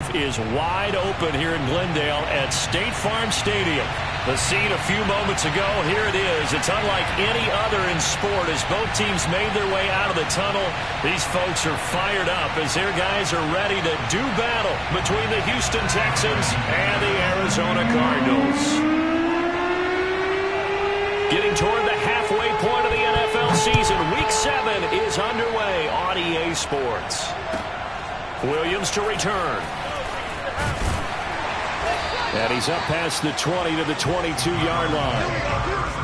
turf is wide open here in Glendale at State Farm Stadium. The scene a few moments ago, here it is. It's unlike any other in sport as both teams made their way out of the tunnel. These folks are fired up as their guys are ready to do battle between the Houston Texans and the Arizona Cardinals. Getting toward the halfway point of the NFL season, Week 7 is underway on EA Sports. Williams to return. And he's up past the 20 to the 22-yard line.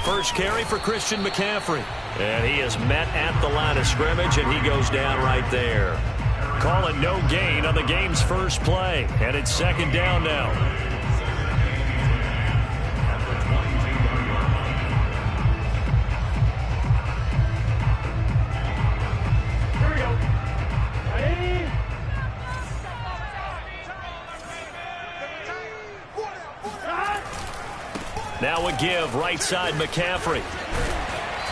First carry for Christian McCaffrey. And he is met at the line of scrimmage, and he goes down right there. Call it no gain on the game's first play. And it's second down now. Now a give right side McCaffrey.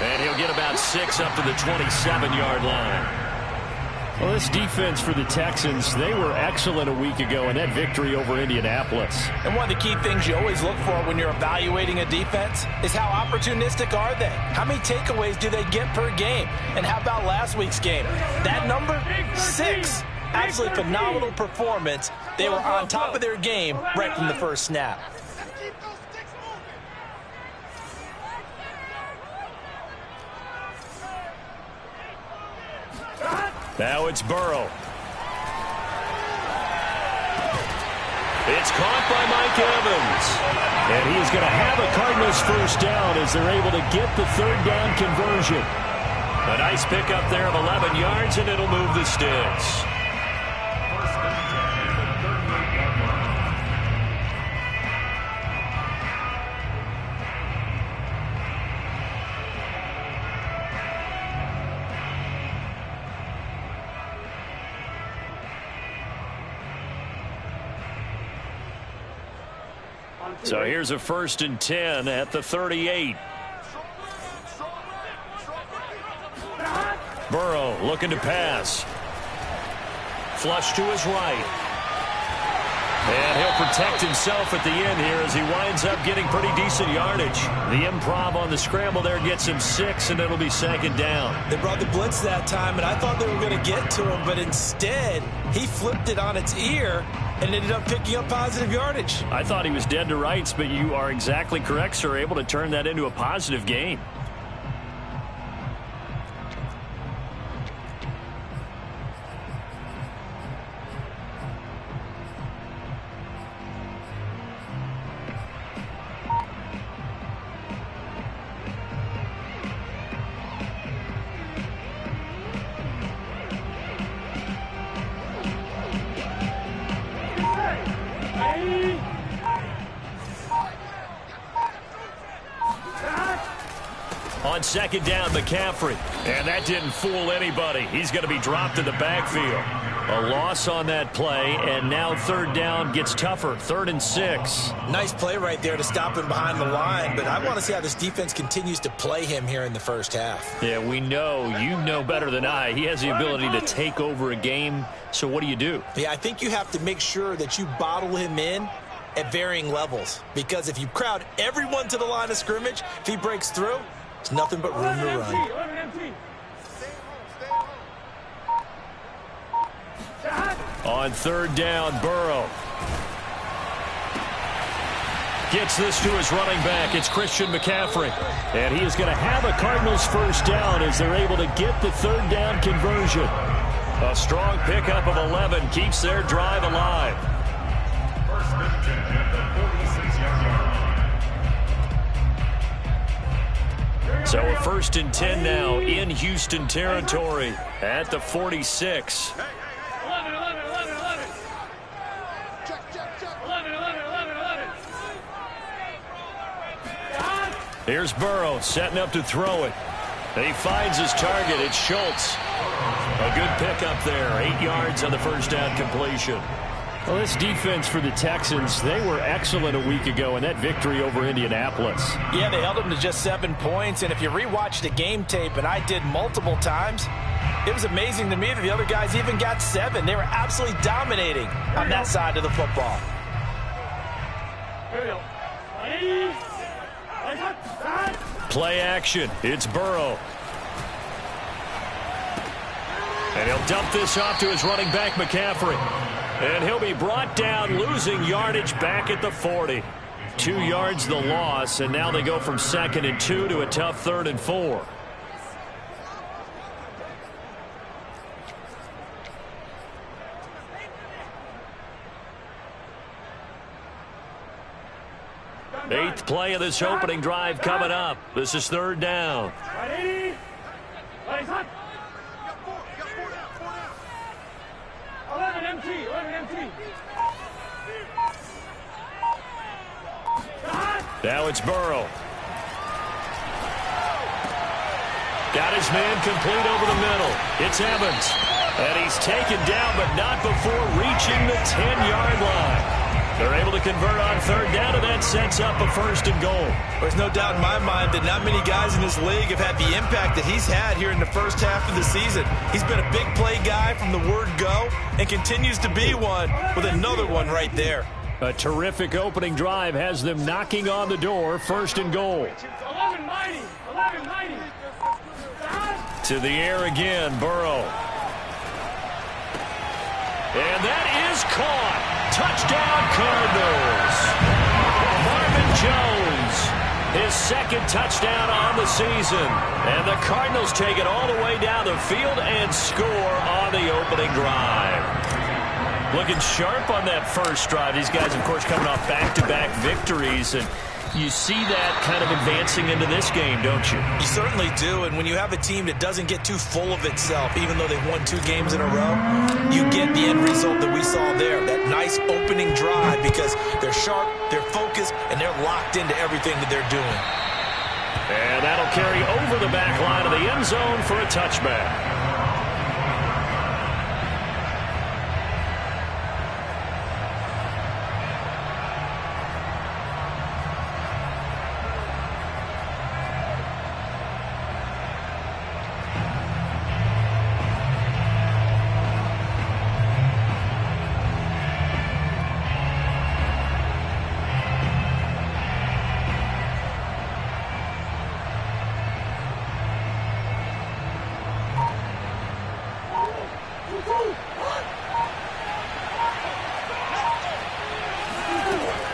And he'll get about 6 up to the 27-yard line. Well, this defense for the Texans, they were excellent a week ago in that victory over Indianapolis. And one of the key things you always look for when you're evaluating a defense is how opportunistic are they? How many takeaways do they get per game? And how about last week's game? That number, 6. Absolutely phenomenal performance. They were on top of their game right from the first snap. Now it's Burrow. It's caught by Mike Evans. And he is going to have a Cardinals first down as they're able to get the third down conversion. A nice pickup there of 11 yards, and it'll move the sticks. So here's a 1st and 10 at the 38. Burrow looking to pass. Flush to his right. And he'll protect himself at the end here as he winds up getting pretty decent yardage. The improv on the scramble there gets him 6, and it'll be second down. They brought the blitz that time, and I thought they were going to get to him, but instead he flipped it on its ear and ended up picking up positive yardage. I thought he was dead to rights, but you are exactly correct, sir. Able to turn that into a positive gain. On second down, McCaffrey. And that didn't fool anybody. He's going to be dropped in the backfield. A loss on that play, and now third down gets tougher. 3rd and 6. Nice play right there to stop him behind the line, but I want to see how this defense continues to play him here in the first half. Yeah, we know. You know better than I. He has the ability to take over a game, so what do? Yeah, I think you have to make sure that you bottle him in at varying levels, because if you crowd everyone to the line of scrimmage, if he breaks through, there's nothing but room to run. On third down, Burrow gets this to his running back. It's Christian McCaffrey. And he is going to have a Cardinals first down as they're able to get the third down conversion. A strong pickup of 11 keeps their drive alive. 1st and 10 now in Houston territory at the 46. Here's Burrow setting up to throw it. He finds his target. It's Schultz. A good pickup there. 8 yards on the first down completion. Well, this defense for the Texans, they were excellent a week ago in that victory over Indianapolis. Yeah, they held them to just 7 points. And if you rewatch the game tape, and I did multiple times, it was amazing to me that the other guys even got 7. They were absolutely dominating on that side of the football. Play action. It's Burrow. And he'll dump this off to his running back, McCaffrey. And he'll be brought down, losing yardage back at the 40. 2 yards the loss, and now they go from 2nd and 2 to a tough 3rd and 4. Eighth play of this opening drive coming up. This is 3rd down. Now it's Burrow. Got his man complete over the middle. It's Evans. And he's taken down, but not before reaching the 10-yard line. They're able to convert on 3rd down, and that sets up a 1st and goal. There's no doubt in my mind that not many guys in this league have had the impact that he's had here in the first half of the season. He's been a big play guy from the word go and continues to be one with another one right there. A terrific opening drive has them knocking on the door. 1st and goal. To the air again, Burrow. And that is caught. Touchdown, Cardinals. Marvin Jones, his 2nd touchdown on the season. And the Cardinals take it all the way down the field and score on the opening drive. Looking sharp on that first drive. These guys, of course, coming off back-to-back victories. And you see that kind of advancing into this game, don't you? You certainly do, and when you have a team that doesn't get too full of itself, even though they've won 2 games in a row, you get the end result that we saw there, that nice opening drive, because they're sharp, they're focused, and they're locked into everything that they're doing. And that'll carry over the back line of the end zone for a touchback.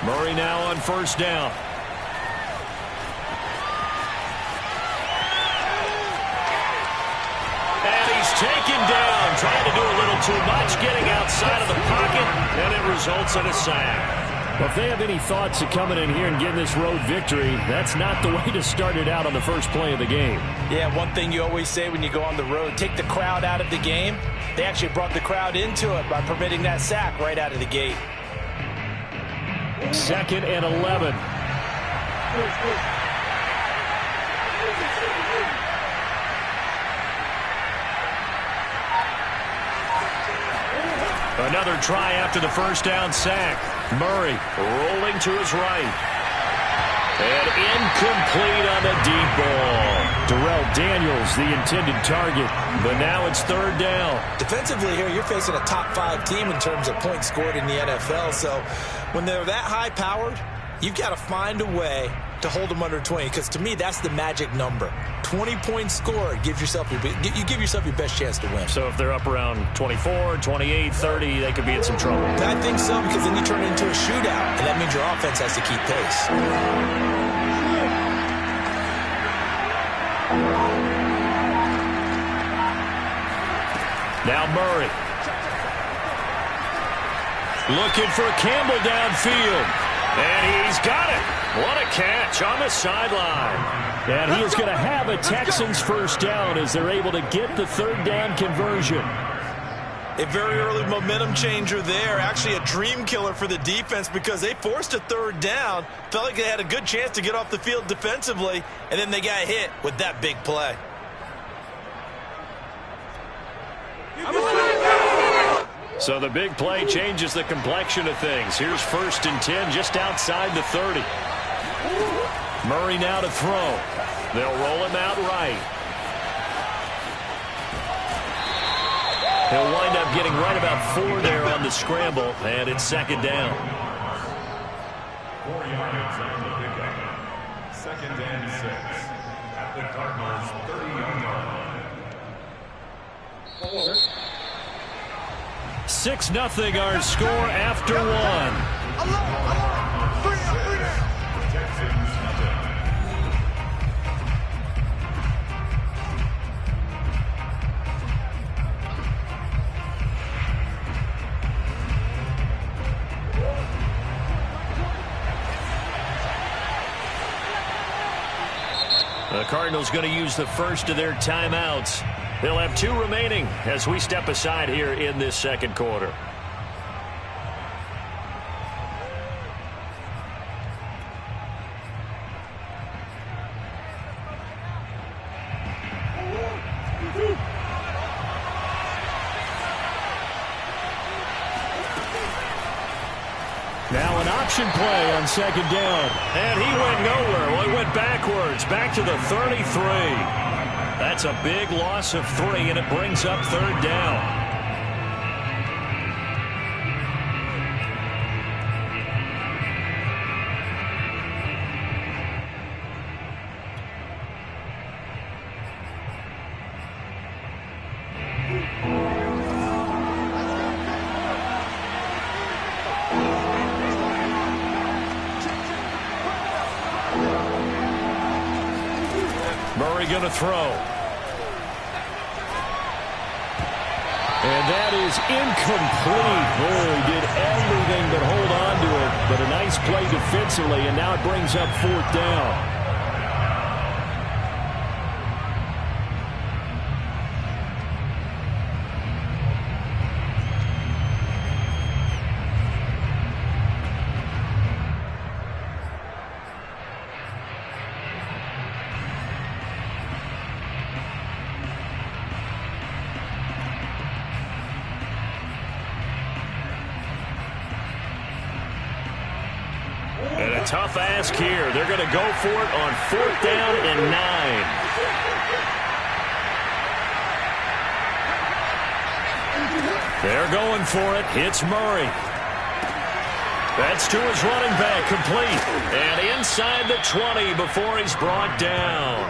Murray now on 1st down. And he's taken down, trying to do a little too much, getting outside of the pocket, and it results in a sack. Well, if they have any thoughts of coming in here and getting this road victory, that's not the way to start it out on the first play of the game. Yeah, one thing you always say when you go on the road, take the crowd out of the game. They actually brought the crowd into it by permitting that sack right out of the gate. 2nd and 11. Another try after the first down sack. Murray rolling to his right. And incomplete on the deep ball. Darrell Daniels, the intended target. But now it's 3rd down. Defensively here, you're facing a top 5 team in terms of points scored in the NFL. So when they're that high-powered, you've got to find a way to hold them under 20. Because to me, that's the magic number. 20 points scored gives yourself you give yourself your best chance to win. So if they're up around 24, 28, 30, they could be in some trouble. I think so, because then you turn it into a shootout, and that means your offense has to keep pace. Now Murray. Looking for Campbell downfield. And he's got it. What a catch on the sideline. And he is going to have a Texans first down as they're able to get the third down conversion. A very early momentum changer there. Actually a dream killer for the defense because they forced a third down. Felt like they had a good chance to get off the field defensively, and then they got hit with that big play. So the big play changes the complexion of things. Here's 1st and 10 just outside the 30. Murray now to throw. They'll roll him out right. He'll wind up getting right about 4 there on the scramble, and it's 2nd down. 4 yards on the pickup. 2nd and 6 at the Cardinals' 30-yard line. 6-0 our score after 1. The Cardinals going to use the first of their timeouts. They'll have 2 remaining as we step aside here in this 2nd quarter. Now an option play on 2nd down. And he went nowhere. Well, he went backwards, back to the 33. That's a big loss of 3, and it brings up 3rd down. Murray going to throw. And that is incomplete. Oh, he did everything but hold on to it. But a nice play defensively, and now it brings up 4th down. And a tough ask here. They're going to go for it on 4th down and 9. They're going for it. It's Murray. That's to his running back, complete. And inside the 20 before he's brought down.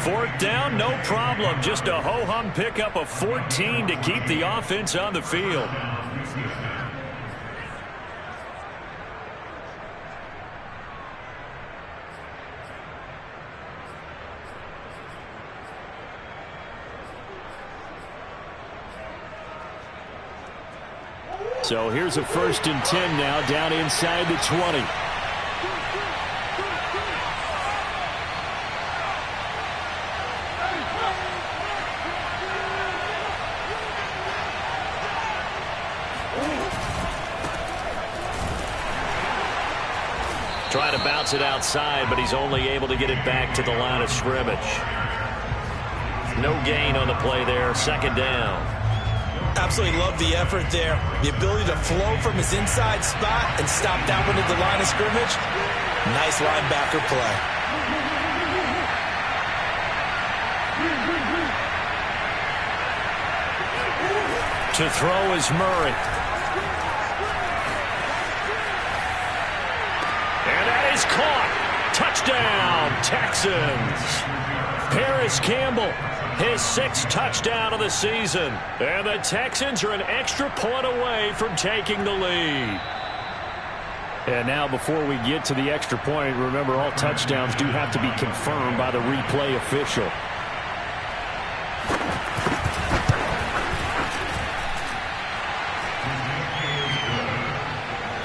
4th down, no problem. Just a ho-hum pickup of 14 to keep the offense on the field. So here's a 1st and 10 now down inside the 20. Trying to bounce it outside, but he's only able to get it back to the line of scrimmage. No gain on the play there. 2nd down. Absolutely love the effort there. The ability to flow from his inside spot and stop down into the line of scrimmage. Nice linebacker play. To throw is Murray. And that is caught. Touchdown, Texans. Paris Campbell, his 6th touchdown of the season. And the Texans are an extra point away from taking the lead. And now before we get to the extra point, remember all touchdowns do have to be confirmed by the replay official.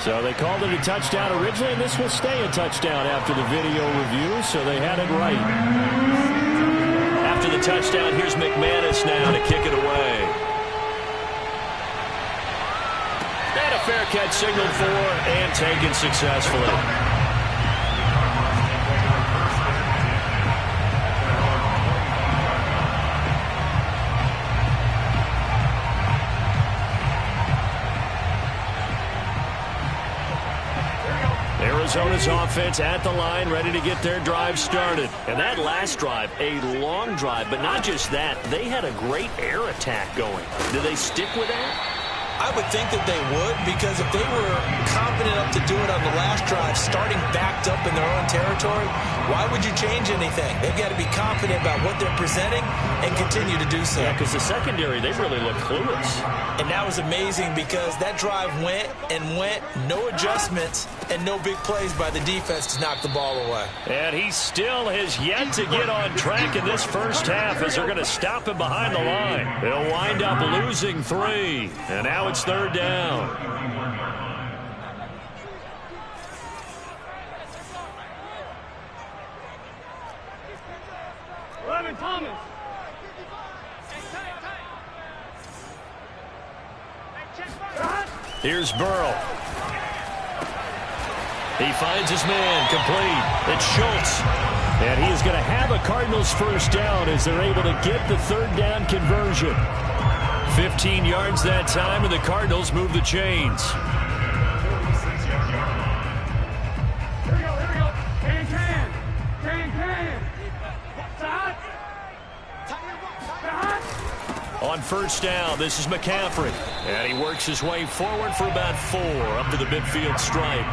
So they they called it a touchdown originally, and this will stay a touchdown after the video review, so they had it right. After the touchdown, here's McManus now to kick it away. And a fair catch signaled for and taken successfully. Arizona's offense at the line, ready to get their drive started. And that last drive, a long drive, but not just that. They had a great air attack going. Do they stick with that? I would think that they would, because if they were confident enough to do it on the last drive, starting backed up in their own territory, why would you change anything? They've got to be confident about what they're presenting and continue to do so. Yeah, because the secondary, they really look clueless. And that was amazing because that drive went and went, no adjustments, and no big plays by the defense to knock the ball away. And he still has yet to get on track in this first half as they're going to stop him behind the line. They'll wind up losing 3. And now it's third down. Thomas. Here's Burrow. He finds his man, complete. It's Schultz. And he is going to have a Cardinals first down as they're able to get the third down conversion. 15 yards that time, and the Cardinals move the chains. Here we go. On first down, this is McCaffrey. And he works his way forward for about 4 up to the midfield stripe.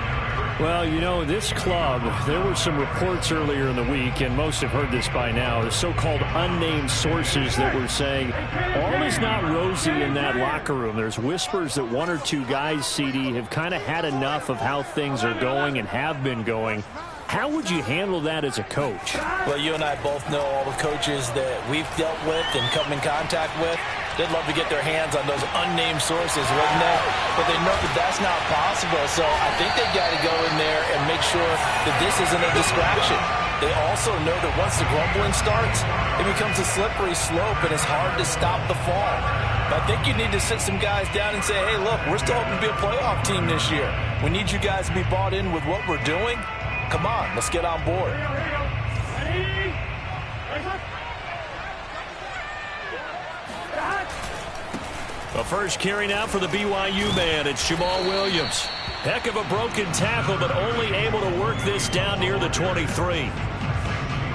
Well, you know, this club, there were some reports earlier in the week, and most have heard this by now, the so-called unnamed sources that were saying all is not rosy in that locker room. There's whispers that 1 or 2 guys, CD, have kind of had enough of how things are going and have been going. How would you handle that as a coach? Well, you and I both know all the coaches that we've dealt with and come in contact with. They'd love to get their hands on those unnamed sources, wouldn't they? But they know that that's not possible. So I think they've got to go in there and make sure that this isn't a distraction. They also know that once the grumbling starts, it becomes a slippery slope, and it's hard to stop the fall. But I think you need to sit some guys down and say, hey, look, we're still hoping to be a playoff team this year. We need you guys to be bought in with what we're doing. Come on, let's get on board. The first carry now for the BYU man. It's Jamal Williams. Heck of a broken tackle, but only able to work this down near the 23.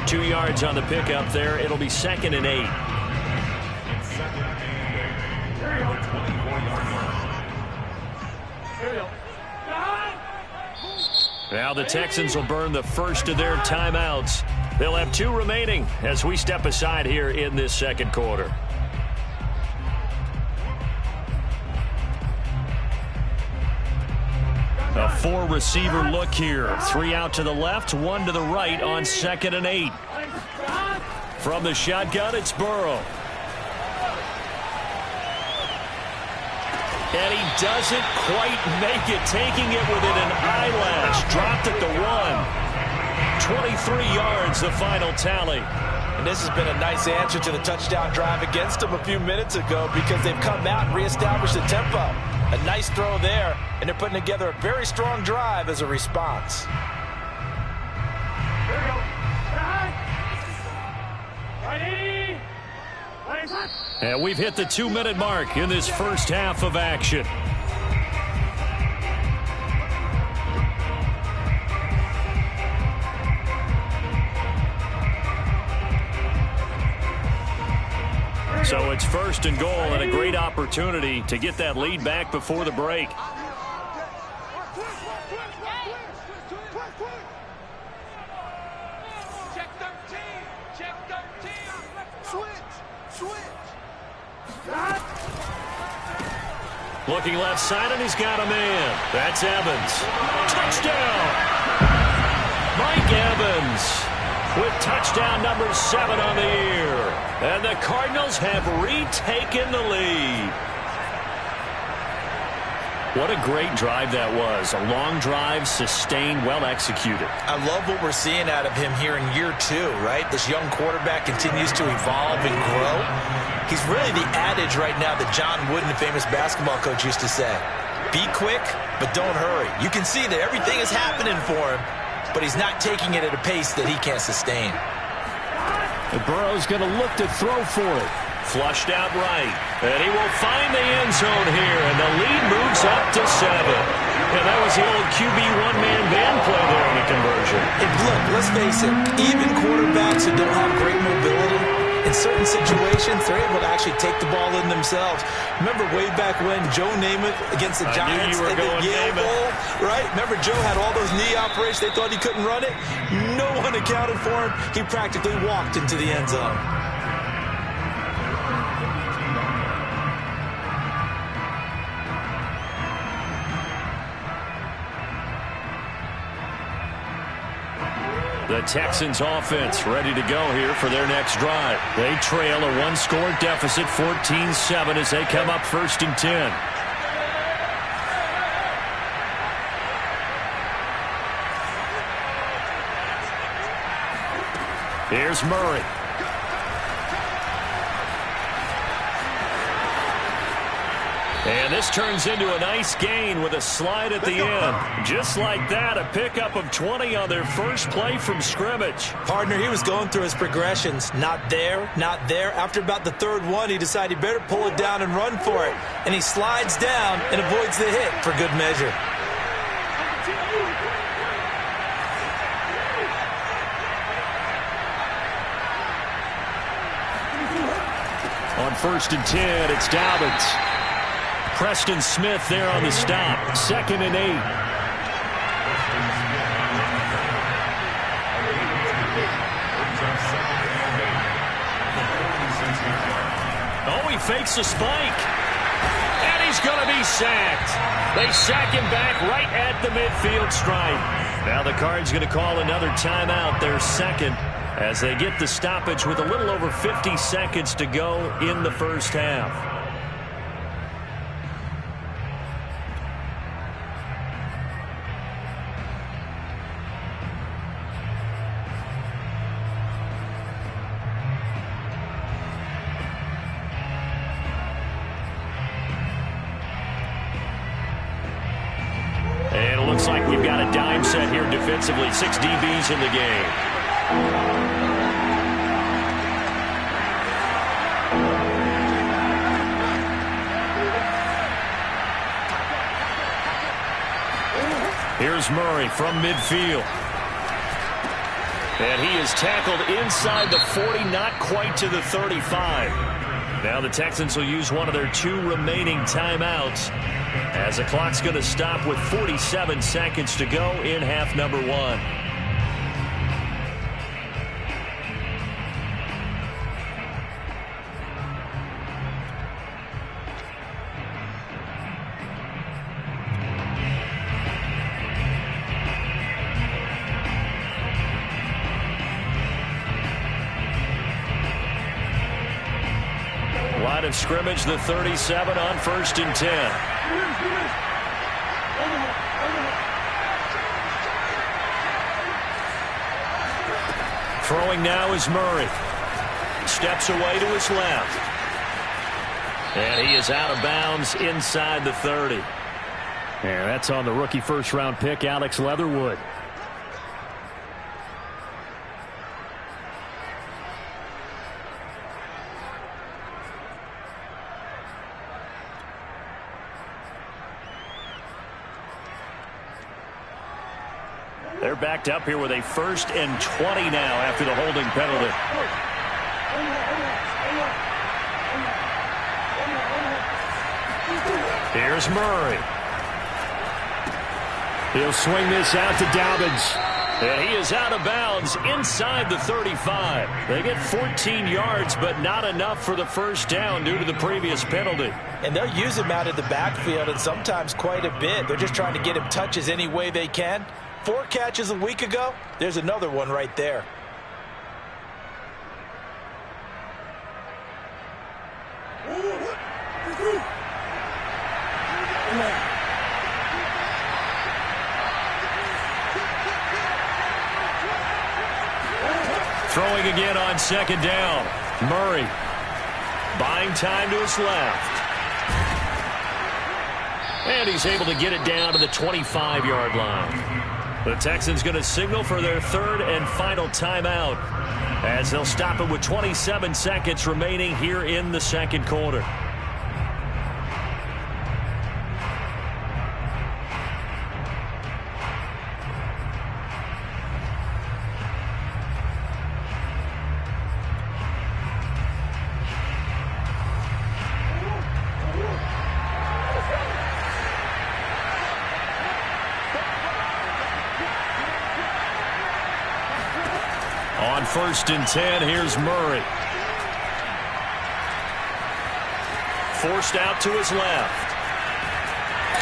2 yards on the pickup there. It'll be 2nd and 8. Now the Texans will burn the first of their timeouts. They'll have 2 remaining as we step aside here in this second quarter. A 4-receiver look here. 3 out to the left, 1 to the right on 2nd and 8. From the shotgun, it's Burrow. And he doesn't quite make it, taking it within an eyelash. Dropped at the 1. 23 yards, the final tally. And this has been a nice answer to the touchdown drive against them a few minutes ago, because they've come out and reestablished the tempo. A nice throw there, and they're putting together a very strong drive as a response. And we've hit the 2-minute mark in this first half of action. So it's 1st and goal, and a great opportunity to get that lead back before the break. Looking left side, and he's got a man. That's Evans. Touchdown! Mike Evans with touchdown number 7 on the year. And the Cardinals have retaken the lead. What a great drive that was. A long drive, sustained, well executed. I love what we're seeing out of him here in year 2, right? This young quarterback continues to evolve and grow. He's really the adage right now that John Wooden, the famous basketball coach, used to say. Be quick, but don't hurry. You can see that everything is happening for him, but he's not taking it at a pace that he can't sustain. And Burrow's going to look to throw for it. Flushed out right. And he will find the end zone here. And the lead moves up to 7. And that was the old QB one-man band play there on the conversion. And look, let's face it, even quarterbacks who don't have great mobility, in certain situations, they're able to actually take the ball in themselves. Remember way back when Joe Namath against the Giants in the Yale Bowl, right? Remember Joe had all those knee operations. They thought he couldn't run it. No one accounted for him. He practically walked into the end zone. The Texans offense ready to go here for their next drive. They trail a one-score deficit, 14-7, as they come up 1st and 10. Here's Murray. And this turns into a nice gain with a slide at the end. Just like that, a pickup of 20 on their first play from scrimmage. Partner, he was going through his progressions. Not there, not there. After about the 3rd one, he decided he better pull it down and run for it. And he slides down and avoids the hit for good measure. On 1st and 10, it's Dobbins. Preston Smith there on the stop. 2nd and 8. Oh, he fakes a spike. And he's going to be sacked. They sack him back right at the midfield stripe. Now the Cards going to call another timeout, their 2nd, as they get the stoppage with a little over 50 seconds to go in the first half. And it looks like we've got a dime set here defensively. 6 DBs in the game. Here's Murray from midfield. And he is tackled inside the 40, not quite to the 35. Now the Texans will use one of their 2 remaining timeouts, as the clock's going to stop with 47 seconds to go in half number 1. Line of scrimmage, the 37 on 1st and 10. Throwing now is Murray. Steps away to his left. And he is out of bounds inside the 30. Yeah, that's on the rookie first-round pick, Alex Leatherwood. They're backed up here with a 1st and 20 now after the holding penalty. Here's Murray. He'll swing this out to Dobbins. And he is out of bounds inside the 35. They get 14 yards, but not enough for the first down due to the previous penalty. And they'll use him out of the backfield, and sometimes quite a bit. They're just trying to get him touches any way they can. 4 catches a week ago, there's another one right there. Throwing again on second down. Murray buying time to his left. And he's able to get it down to the 25-yard line. The Texans going to signal for their third and final timeout as they'll stop it with 27 seconds remaining here in the second quarter. On 1st and 10, here's Murray. Forced out to his left.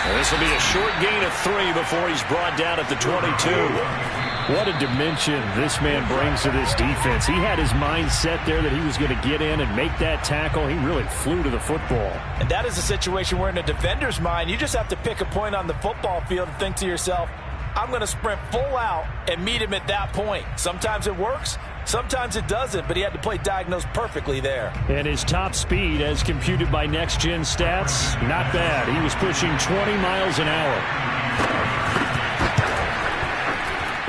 And this will be a short gain of 3 before he's brought down at the 22. What a dimension this man brings to this defense. He had his mind set there that he was going to get in and make that tackle. He really flew to the football. And that is a situation where in a defender's mind, you just have to pick a point on the football field and think to yourself, I'm going to sprint full out and meet him at that point. Sometimes it works, sometimes it doesn't, but he had to play diagnosed perfectly there. And his top speed, as computed by Next Gen Stats, not bad. He was pushing 20 miles an hour.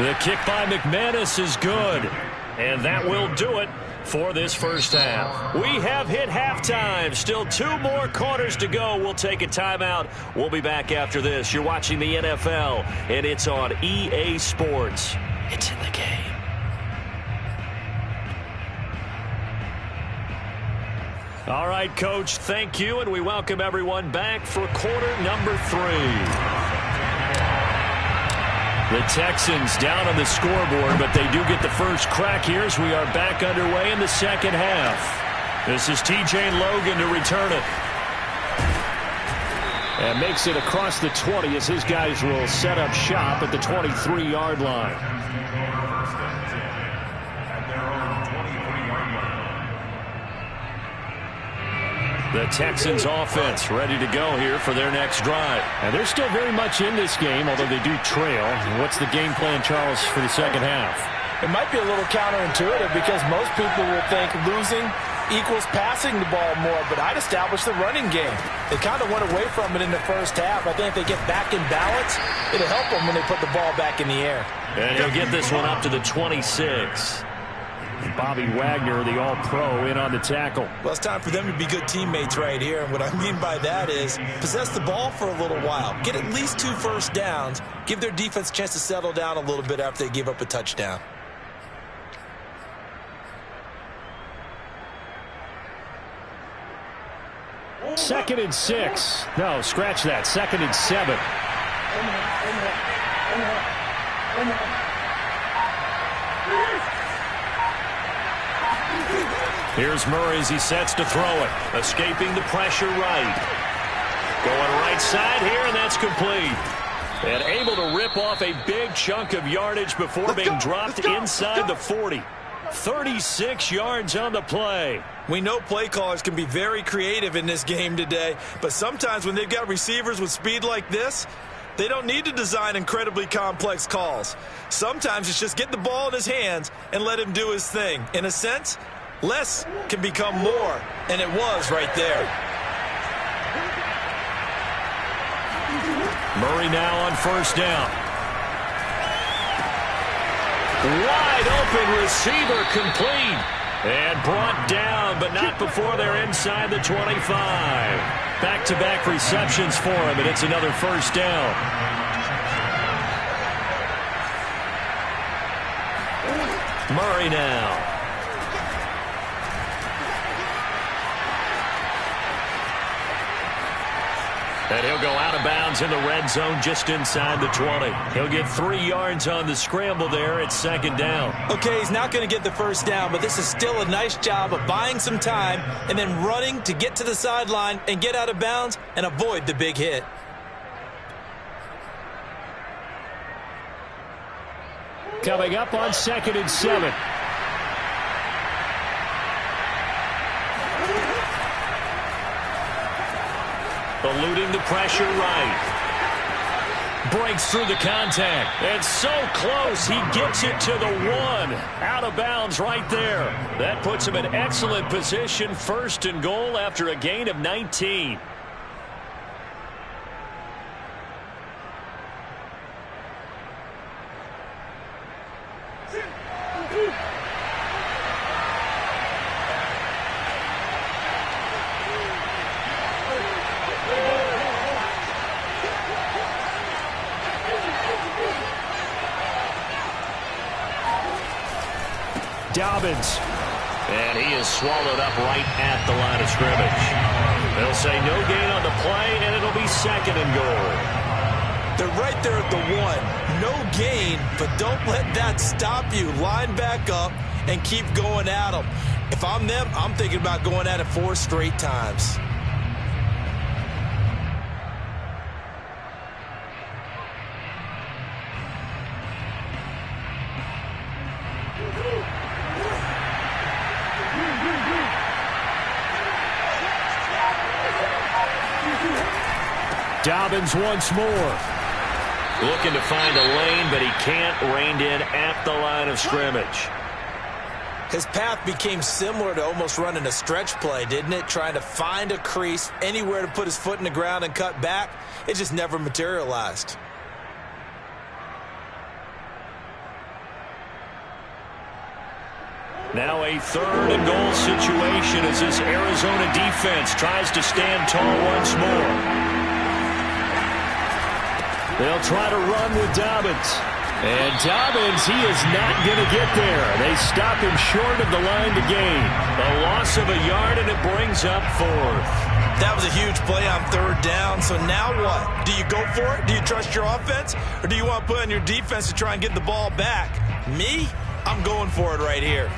The kick by McManus is good, and that will do it for this first half. We have hit halftime. Still 2 more quarters to go. We'll take a timeout. We'll be back after this. You're watching the NFL, and it's on EA Sports. It's in the game. All right, Coach, thank you, and we welcome everyone back for quarter number 3. The Texans down on the scoreboard, but they do get the first crack here as we are back underway in the second half. This is T.J. Logan to return it. And makes it across the 20 as his guys will set up shop at the 23-yard line. First and 10 at their own 23-yard line. The Texans offense ready to go here for their next drive. And they're still very much in this game, although they do trail. What's the game plan, Charles, for the second half? It might be a little counterintuitive because most people will think losing equals passing the ball more, but I'd establish the running game. They kind of went away from it in the first half. I think if they get back in balance, it'll help them when they put the ball back in the air. And he'll get this one up to the 26. Bobby Wagner, the all-pro, in on the tackle. Well, it's time for them to be good teammates right here. And what I mean by that is possess the ball for a little while. Get at least 2 first downs. Give their defense a chance to settle down a little bit after they give up a touchdown. Second and 6. No, scratch that. Second and 7. Here's Murray as he sets to throw it. Escaping the pressure right. Going right side here, and that's complete. And able to rip off a big chunk of yardage before being dropped inside the 40. 36 yards on the play. We know play callers can be very creative in this game today, but sometimes when they've got receivers with speed like this, they don't need to design incredibly complex calls. Sometimes it's just get the ball in his hands and let him do his thing. In a sense, less can become more, and it was right there. Murray now on first down. Wide open receiver complete. And brought down, but not before they're inside the 25. Back-to-back receptions for him, and it's another first down. Murray now. And he'll go out of bounds in the red zone just inside the 20. He'll get 3 yards on the scramble there at second down. Okay, he's not going to get the first down, but this is still a nice job of buying some time and then running to get to the sideline and get out of bounds and avoid the big hit. Coming up on second and 7. Eluding the pressure right. breaks through the contact. And so close, he gets it to the 1. Out of bounds right there. That puts him in excellent position, 1st and goal after a gain of 19. Dobbins. And he is swallowed up right at the line of scrimmage. They'll say no gain on the play, and it'll be 2nd and goal. They're right there at the 1. No gain, but don't let that stop you. Line back up and keep going at them. If I'm them, I'm thinking about going at it 4 straight times. Dobbins once more. Looking to find a lane, but he can't. Reined in at the line of scrimmage. His path became similar to almost running a stretch play, didn't it? Trying to find a crease, anywhere to put his foot in the ground and cut back. It just never materialized. Now a 3rd and goal situation as this Arizona defense tries to stand tall once more. They'll try to run with Dobbins. And Dobbins, he is not going to get there. They stop him short of the line to gain. A loss of a yard, and it brings up 4th. That was a huge play on 3rd down. So now what? Do you go for it? Do you trust your offense? Or do you want to put on your defense to try and get the ball back? Me? I'm going for it right here.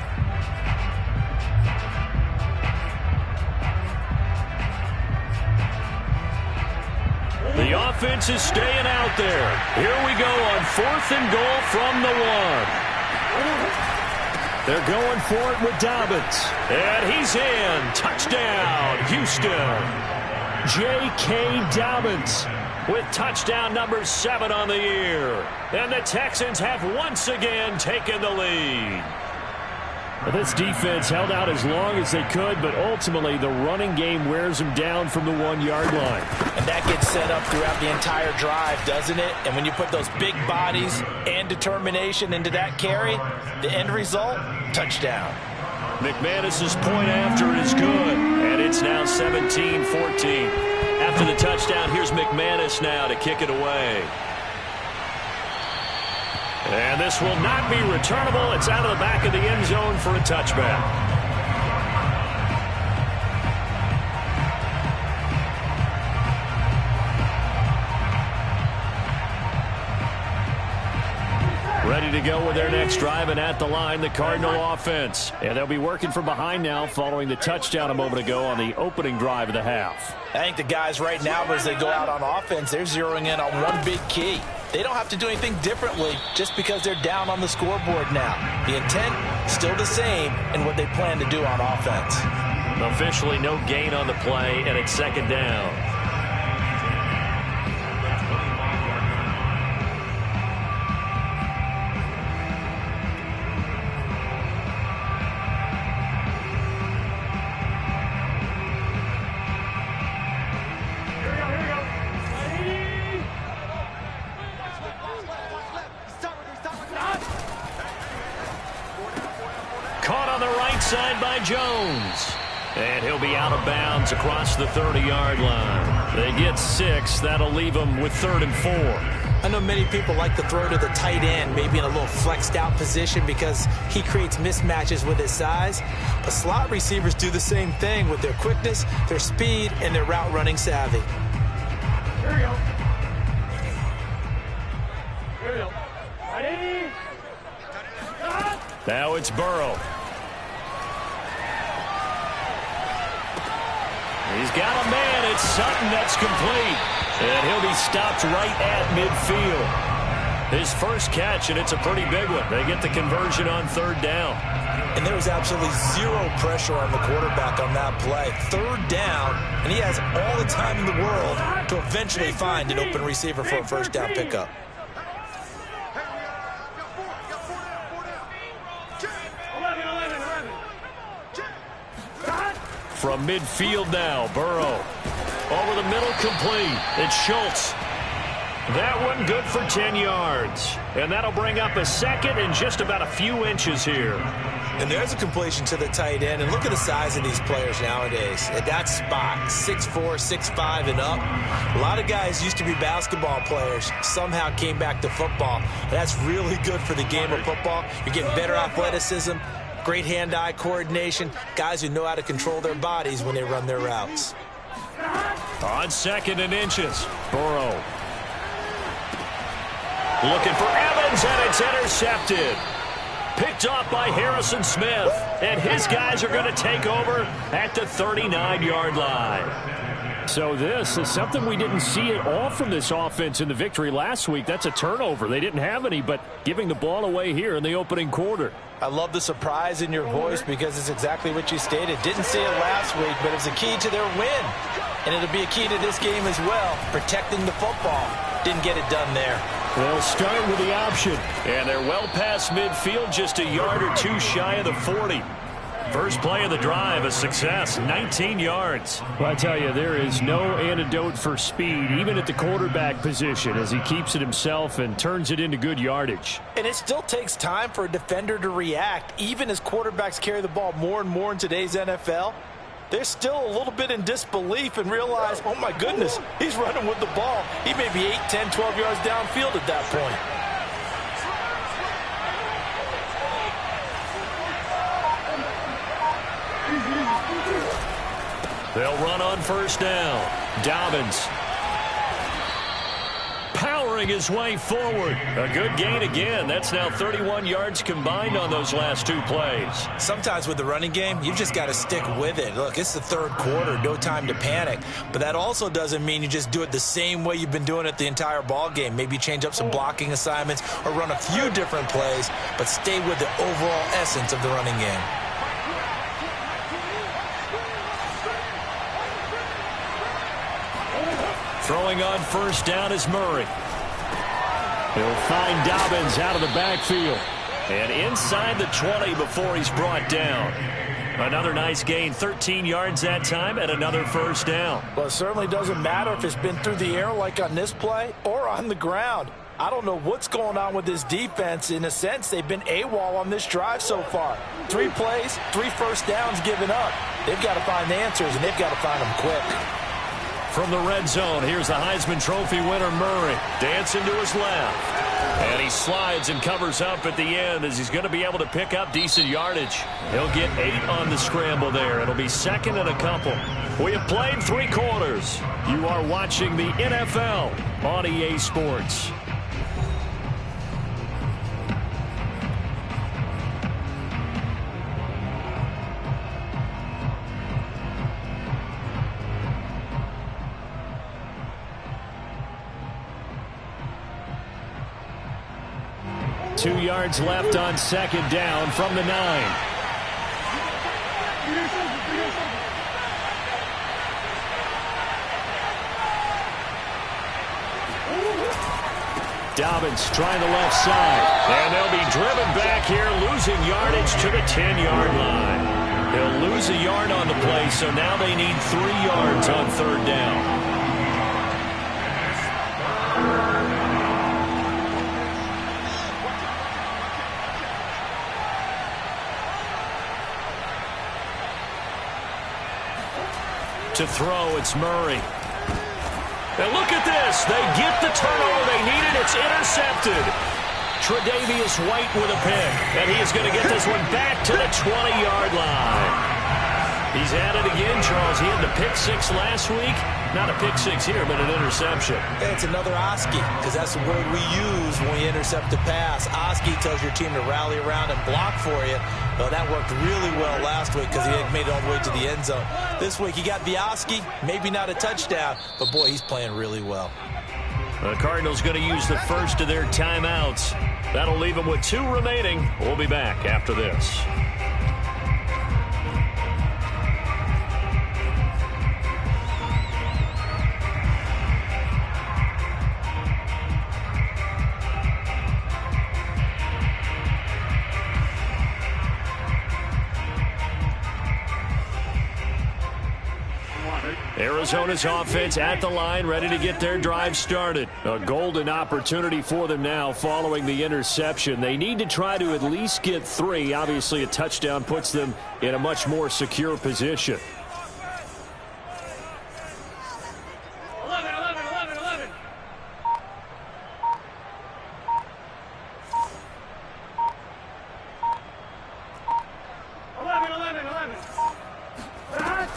The offense is staying out there. Here we go on 4th and goal from the 1. They're going for it with Dobbins. And he's in. Touchdown, Houston. J.K. Dobbins with touchdown number 7 on the year. And the Texans have once again taken the lead. This defense held out as long as they could, but ultimately the running game wears them down from the 1-yard line. And that gets set up throughout the entire drive, doesn't it? And when you put those big bodies and determination into that carry, the end result, touchdown. McManus's point after is good, and it's now 17-14. After the touchdown, here's McManus now to kick it away. And this will not be returnable. It's out of the back of the end zone for a touchback. Ready to go with their next drive, and at the line, the Cardinal offense. And they'll be working from behind now following the touchdown a moment ago on the opening drive of the half. I think the guys right now, as they go out on offense, they're zeroing in on one big key. They don't have to do anything differently just because they're down on the scoreboard now. The intent, still the same in what they plan to do on offense. Officially no gain on the play, and it's 2nd down. Caught on the right side by Jones. And he'll be out of bounds across the 30-yard line. They get 6. That'll leave them with 3rd and 4. I know many people like to throw to the tight end, maybe in a little flexed out position because he creates mismatches with his size. But slot receivers do the same thing with their quickness, their speed, and their route running savvy. Here we go. Here we go. Ready? Now it's Burrow. He's got a man. It's Sutton that's complete. And he'll be stopped right at midfield. His first catch, and it's a pretty big one. They get the conversion on third down. And there was absolutely zero pressure on the quarterback on that play. Third down, and he has all the time in the world to eventually find an open receiver for a first down pickup. From midfield now, Burrow. Over the middle, complete. It's Schultz. That one good for 10 yards. And that'll bring up a second and just about a few inches here. And there's a completion to the tight end. And look at the size of these players nowadays. At that spot, 6'4", 6'5", and up. A lot of guys used to be basketball players. Somehow came back to football. And that's really good for the game of football. You're getting better athleticism, great hand-eye coordination, guys who know how to control their bodies when they run their routes. On second and inches, Burrow. Looking for Evans, and it's intercepted. Picked off by Harrison Smith. And his guys are going to take over at the 39-yard line. So this is something we didn't see at all from this offense in the victory last week. That's a turnover. They didn't have any, but giving the ball away here in the opening quarter. I love the surprise in your voice because it's exactly what you stated. Didn't see it last week, but it's a key to their win. And it'll be a key to this game as well, protecting the football. Didn't get it done there. They'll start with the option. And they're well past midfield, just a yard or two shy of the 40. First play of the drive, a success, 19 yards. Well, I tell you, there is no antidote for speed, even at the quarterback position, as he keeps it himself and turns it into good yardage. And it still takes time for a defender to react, even as quarterbacks carry the ball more and more in today's NFL. They're still a little bit in disbelief and realize, oh my goodness, he's running with the ball. He may be 8, 10, 12 yards downfield at that point. They'll run on first down. Dobbins powering his way forward. A good gain again. That's now 31 yards combined on those last two plays. Sometimes with the running game, you've just got to stick with it. Look, it's the third quarter, no time to panic. But that also doesn't mean you just do it the same way you've been doing it the entire ball game. Maybe change up some blocking assignments or run a few different plays, but stay with the overall essence of the running game. Throwing on first down is Murray. He'll find Dobbins out of the backfield. And inside the 20 before he's brought down. Another nice gain, 13 yards that time, and another first down. Well, it certainly doesn't matter if it's been through the air like on this play or on the ground. I don't know what's going on with this defense. In a sense, they've been AWOL on this drive so far. 3 plays, 3 first downs given up. They've got to find the answers, and they've got to find them quick. From the red zone, here's the Heisman Trophy winner, Murray, dancing to his left. And he slides and covers up at the end as he's going to be able to pick up decent yardage. He'll get 8 on the scramble there. It'll be second and a couple. We have played 3 quarters. You are watching the NFL on EA Sports. Two yards left on second down from the 9. Dobbins trying the left side. And they'll be driven back here, losing yardage to the 10-yard line. They'll lose a yard on the play, so now they need 3 yards on third down. To throw, it's Murray. And look at this. They get the turnover they needed. It's intercepted. Tre'Davious White with a pick. And he is going to get this one back to the 20-yard line. He's at it again, Charles. He had the pick 6 last week. Not a pick 6 here, but an interception. It's another Oski, because that's the word we use when we intercept a pass. Oski tells your team to rally around and block for you. Well, that worked really well last week because he had made it all the way to the end zone. This week he got the Oski, maybe not a touchdown, but boy, he's playing really well. The Cardinals going to use the first of their timeouts. That'll leave them with 2 remaining. We'll be back after this. Arizona's offense at the line, ready to get their drive started. A golden opportunity for them now following the interception. They need to try to at least get 3. Obviously, a touchdown puts them in a much more secure position. 11, 11, 11, 11.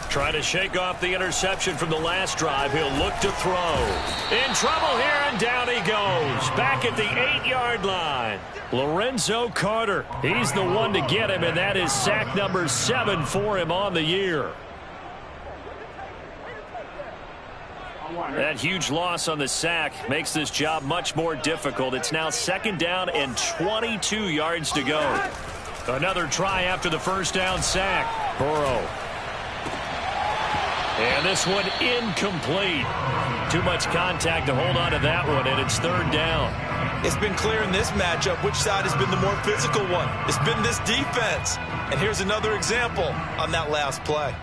Try to shake off the interception from the last drive. He'll look to throw. In trouble here, and down he goes. Back at the 8-yard line. Lorenzo Carter. He's the one to get him, and that is sack number 7 for him on the year. That huge loss on the sack makes this job much more difficult. It's now 2nd down and 22 yards to go. Another try after the first down sack. Burrow. And this one incomplete. Too much contact to hold on to that one, and it's 3rd down. It's been clear in this matchup which side has been the more physical one. It's been this defense. And here's another example on that last play.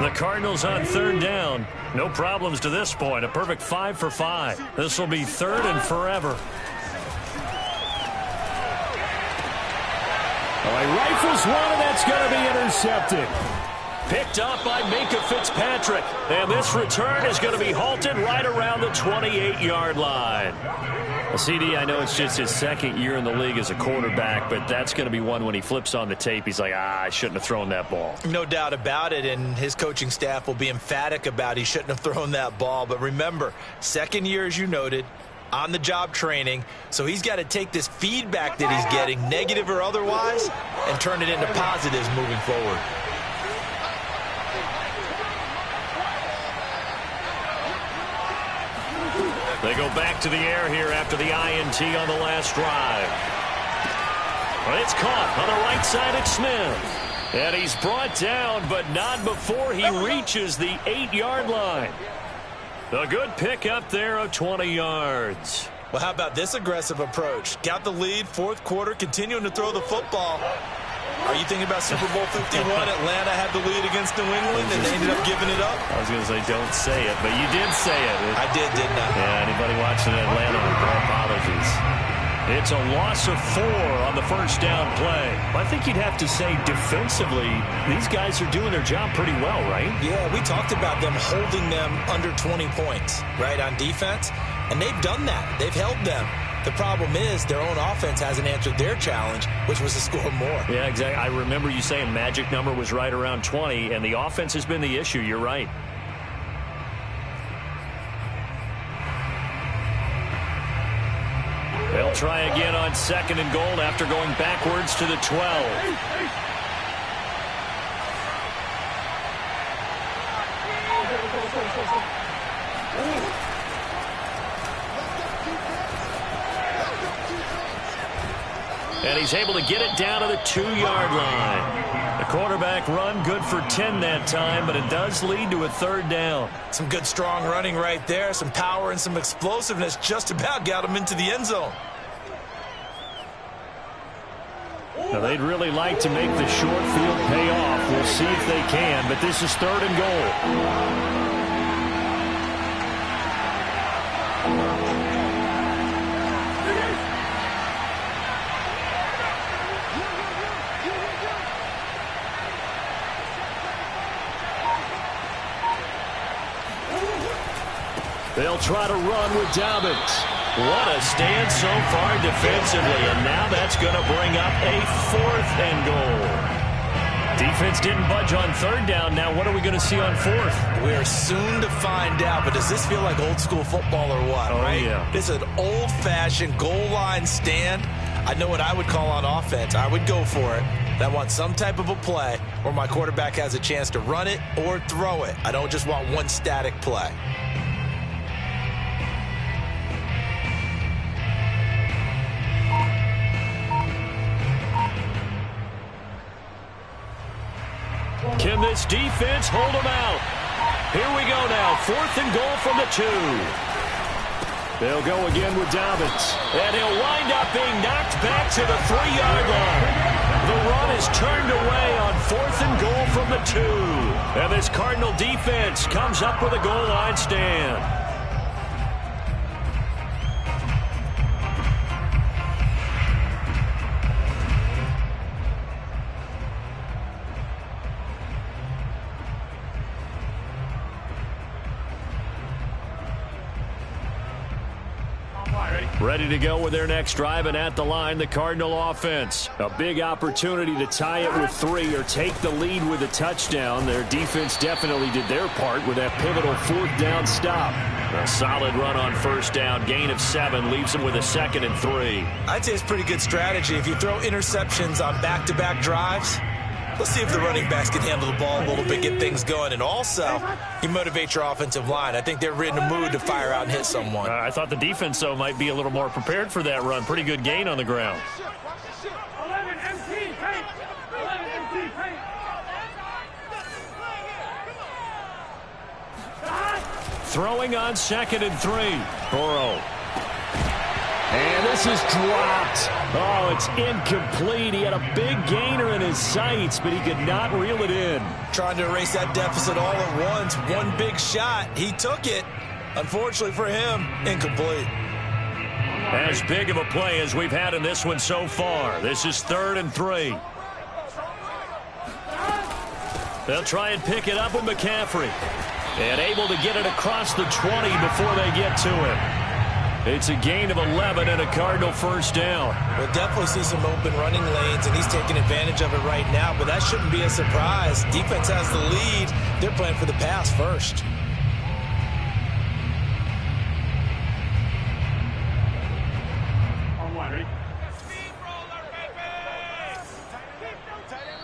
The Cardinals on 3rd down. No problems to this point. A perfect 5 for 5. This will be 3rd and forever. Oh, he rifles one, and that's going to be intercepted. Picked up by Minka Fitzpatrick. And this return is going to be halted right around the 28-yard line. Well, CD, I know it's just his 2nd year in the league as a quarterback, but that's going to be one when he flips on the tape, he's like, I shouldn't have thrown that ball. No doubt about it, and his coaching staff will be emphatic about he shouldn't have thrown that ball. But remember, 2nd year, as you noted, on-the-job training, so he's got to take this feedback that he's getting, negative or otherwise, and turn it into positives moving forward. They go back to the air here after the INT on the last drive. Well, it's caught on the right side at Smith. And he's brought down, but not before he reaches the 8-yard line. A good pick up there of 20 yards. Well, how about this aggressive approach? Got the lead, 4th quarter, continuing to throw the football. Are you thinking about Super Bowl 51? Atlanta had the lead against New England, and they ended up giving it up? I was going to say, don't say it, but you did say it. I did, didn't I? Yeah, anybody watching Atlanta, our apologies. It's a loss of 4 on the first down play. I think you'd have to say defensively, these guys are doing their job pretty well, right? Yeah, we talked about them holding them under 20 points, right, on defense. And they've done that. They've held them. The problem is their own offense hasn't answered their challenge, which was to score more. Yeah, exactly. I remember you saying magic number was right around 20, and the offense has been the issue. You're right. They'll try again on 2nd and goal after going backwards to the 12. And he's able to get it down to the 2-yard line. The quarterback run good for 10 that time, but it does lead to a 3rd down. Some good strong running right there. Some power and some explosiveness just about got him into the end zone. Now they'd really like to make the short field pay off. We'll see if they can, but this is 3rd and goal. They'll try to run with Dobbins. What a stand so far defensively, and now that's going to bring up a 4th and goal. Defense didn't budge on third down. Now what are we going to see on fourth? We're soon to find out, but does this feel like old school football or what? Oh, right? yeah. It's an old-fashioned goal line stand. I know what I would call on offense. I would go for it. I want some type of a play where my quarterback has a chance to run it or throw it. I don't just want one static play. Can this defense hold them out? Here we go now. 4th and goal from the 2. They'll go again with Dobbins. And he'll wind up being knocked back to the 3-yard line. The run is turned away on 4th and goal from the 2. And this Cardinal defense comes up with a goal line stand. Ready to go with their next drive, and at the line, the Cardinal offense. A big opportunity to tie it with 3 or take the lead with a touchdown. Their defense definitely did their part with that pivotal 4th down stop. A solid run on 1st down, gain of 7, leaves them with a 2nd and 3. I'd say it's pretty good strategy. If you throw interceptions on back-to-back drives, let's see if the running backs can handle the ball a little bit, get things going. And also, you motivate your offensive line. I think they're in a mood to fire out and hit someone. I thought the defense, though, might be a little more prepared for that run. Pretty good gain on the ground. 11 MT, paint. 11 MT, paint. Throwing on 2nd and 3. Burrow. And this is dropped. Oh, it's incomplete. He had a big gainer in his sights, but he could not reel it in. Trying to erase that deficit all at once. One big shot. He took it. Unfortunately for him, incomplete. As big of a play as we've had in this one so far. This is 3rd and 3. They'll try and pick it up with McCaffrey. And able to get it across the 20 before they get to him. It's a gain of 11 and a Cardinal 1st down. We'll definitely see some open running lanes, and he's taking advantage of it right now, but that shouldn't be a surprise. Defense has the lead. They're playing for the pass first. Ready?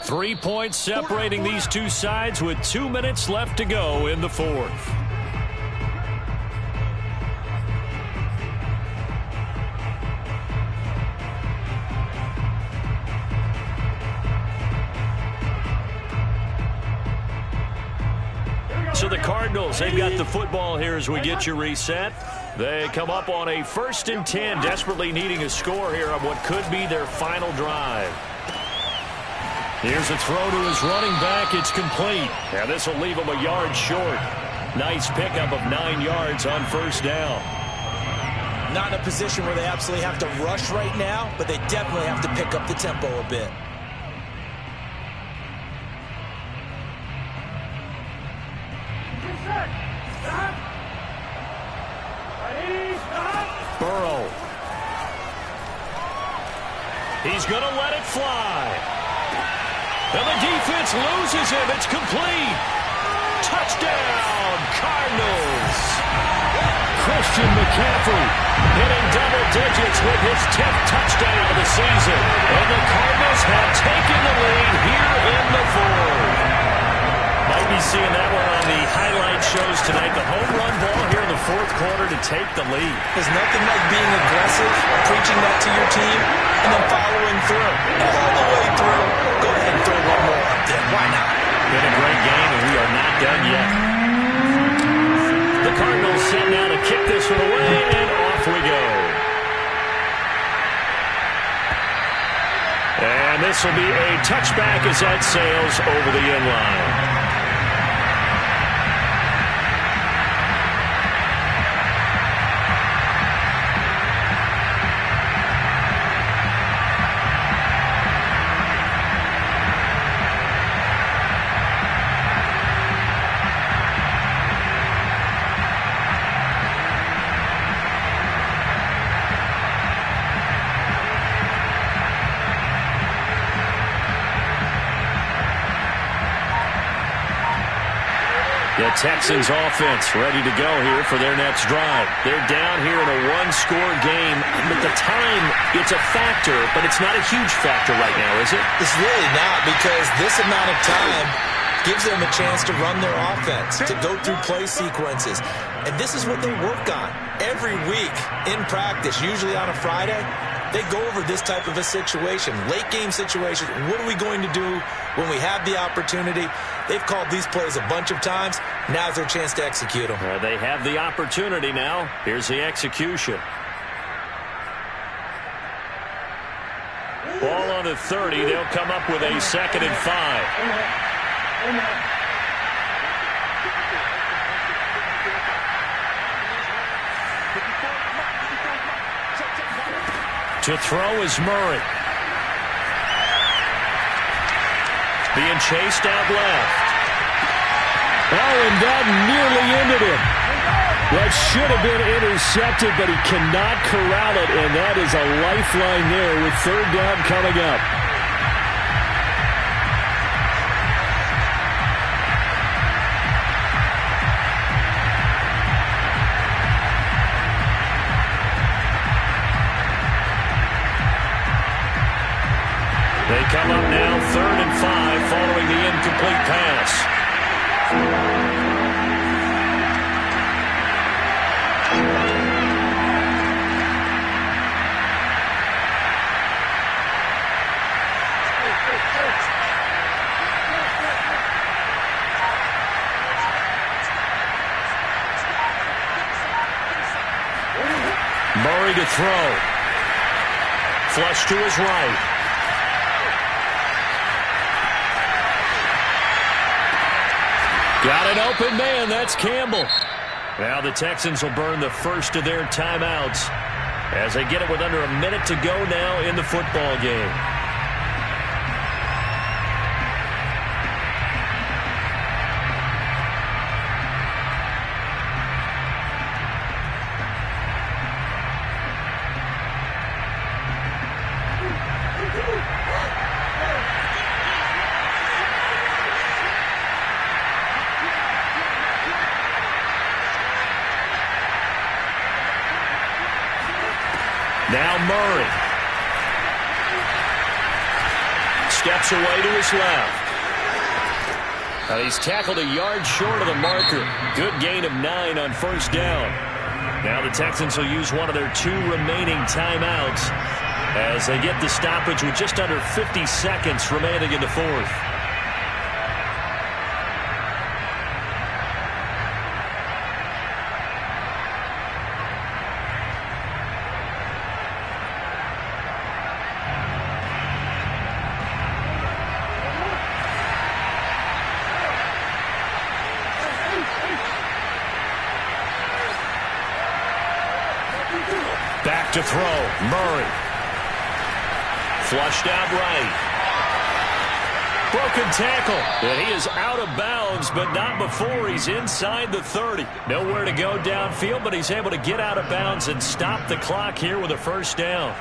3 points separating these two sides with 2 minutes left to go in the 4th. So the Cardinals, they've got the football here as we get you reset. They come up on a 1st and 10, desperately needing a score here on what could be their final drive. Here's a throw to his running back. It's complete. And this will leave him a yard short. Nice pickup of 9 yards on 1st down. Not in a position where they absolutely have to rush right now, but they definitely have to pick up the tempo a bit. Burrow. He's going to let it fly. And the defense loses him. It's complete. Touchdown, Cardinals. Christian McCaffrey hitting double digits with his 10th touchdown of the season. And the Cardinals have taken the lead here in the 4th. Might be seeing that one on the highlight shows tonight. The home run ball here in the 4th quarter to take the lead. There's nothing like being aggressive, preaching that to your team, and then following through. All the way through, go ahead and throw one more up there. Why not? Been a great game, and we are not done yet. The Cardinals set now to kick this one away, and off we go. And this will be a touchback as that sails over the end line. Texans offense ready to go here for their next drive. They're down here in a one-score game, but the time, it's a factor, but it's not a huge factor right now, is it? It's really not, because this amount of time gives them a chance to run their offense, to go through play sequences. And this is what they work on every week in practice, usually on a Friday. They go over this type of a situation, late game situation. What are we going to do when we have the opportunity? They've called these plays a bunch of times. Now's their chance to execute them. They have the opportunity now. Here's the execution. Ball on the 30. They'll come up with a 2nd and 5. To throw is Murray. Being chased out left. Oh, and that nearly ended him. That should have been intercepted, but he cannot corral it, and that is a lifeline there with 3rd down coming up. They come up now 3rd and 5 following the incomplete pass. Murray to throw. Flush to his right. Got an open man. That's Campbell. Now the Texans will burn the first of their timeouts as they get it with under a minute to go now in the football game. Now Murray. Steps away to his left. He's tackled a yard short of the marker. Good gain of 9 on 1st down. Now the Texans will use one of their 2 remaining timeouts as they get the stoppage with just under 50 seconds remaining in the 4th. Back to throw. Murray. Flushed out right. Broken tackle. And he is out of bounds, but not before he's inside the 30. Nowhere to go downfield, but he's able to get out of bounds and stop the clock here with a 1st down.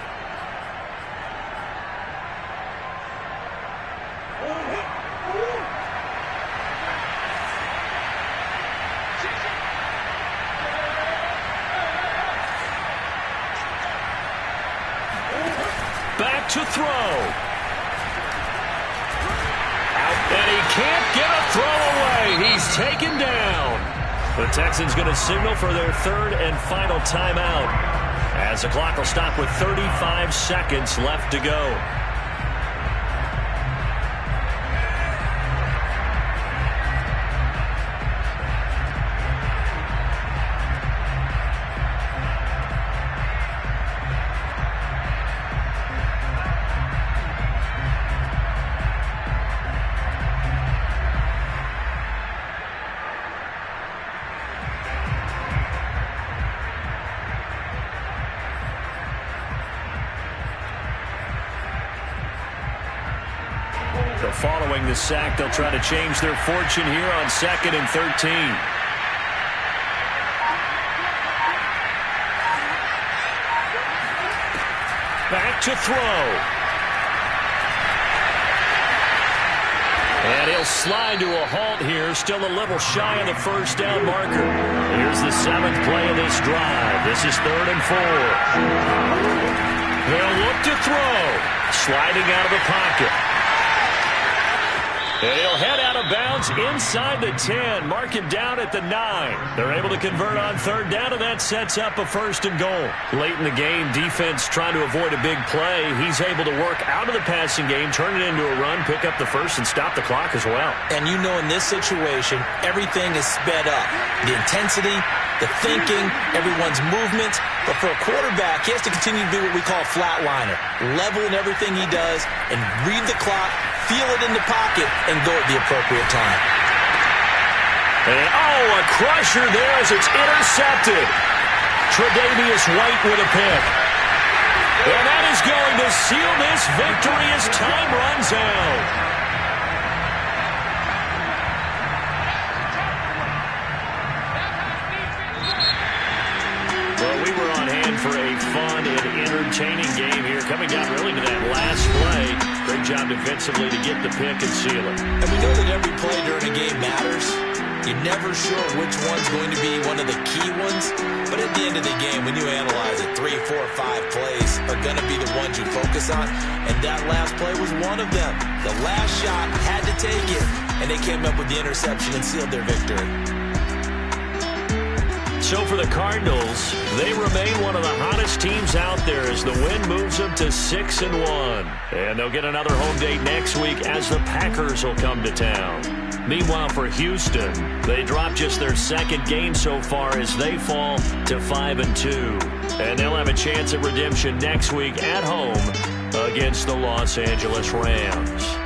Back to throw. And he can't get a throw away. He's taken down. The Texans going to signal for their 3rd and final timeout as the clock will stop with 35 seconds left to go. So following the sack, they'll try to change their fortune here on 2nd and 13. Back to throw. And he'll slide to a halt here, still a little shy of the first down marker. Here's the 7th play of this drive. This is 3rd and 4. He'll look to throw. Sliding out of the pocket. And he'll head out of bounds inside the 10. Mark him down at the 9. They're able to convert on 3rd down, and that sets up a 1st and goal. Late in the game, defense trying to avoid a big play. He's able to work out of the passing game, turn it into a run, pick up the 1st, and stop the clock as well. And you know in this situation, everything is sped up. The intensity, the thinking, everyone's movements. But for a quarterback, he has to continue to do what we call flatliner. Level in everything he does and read the clock, feel it in the pocket, and go at the appropriate time. And, a crusher there as it's intercepted. Tre'Davious White with a pick. And that is going to seal this victory as time runs out. Well, we were on hand for a fun and entertaining game here, coming down really to that last play. Great job defensively to get the pick and seal it. And we know that every play during a game matters. You're never sure which one's going to be one of the key ones. But at the end of the game, when you analyze it, 3, 4, 5 plays are going to be the ones you focus on. And that last play was one of them. The last shot had to take it. And they came up with the interception and sealed their victory. So for the Cardinals, they remain one of the hottest teams out there as the win moves them to 6-1. And they'll get another home date next week as the Packers will come to town. Meanwhile, for Houston, they drop just their 2nd game so far as they fall to 5-2. And they'll have a chance at redemption next week at home against the Los Angeles Rams.